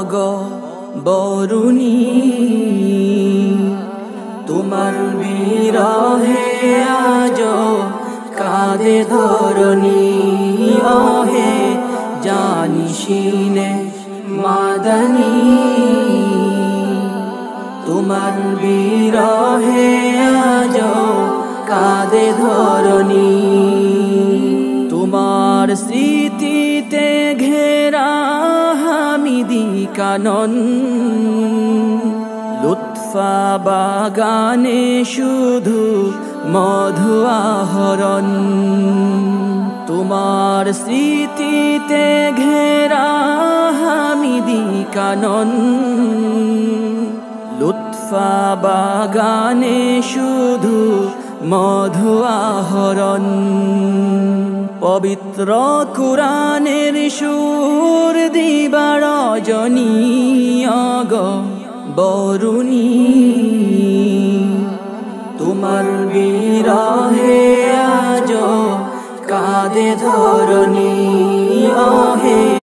অগ বরুণী তোমার বিরহে আজ কাঁদে ধরণী অহে জানিসিনে মাদানী তোমার বিরহে আজ কাঁদে ধরণী তোমার স্মৃতিতে ঘেরা হামিদি কানন লুৎফা বাগানে শুধু মধু আহরণ তোমার স্মৃতিতে ঘেরা হামিদি কানন লুৎফা বাগানে শুধু মধু আহরণ পবিত্র কুরআনের সুর দিবা রজনী অগ বরুণী তোমার বিরহে আজ কাঁদে ধরণী অহে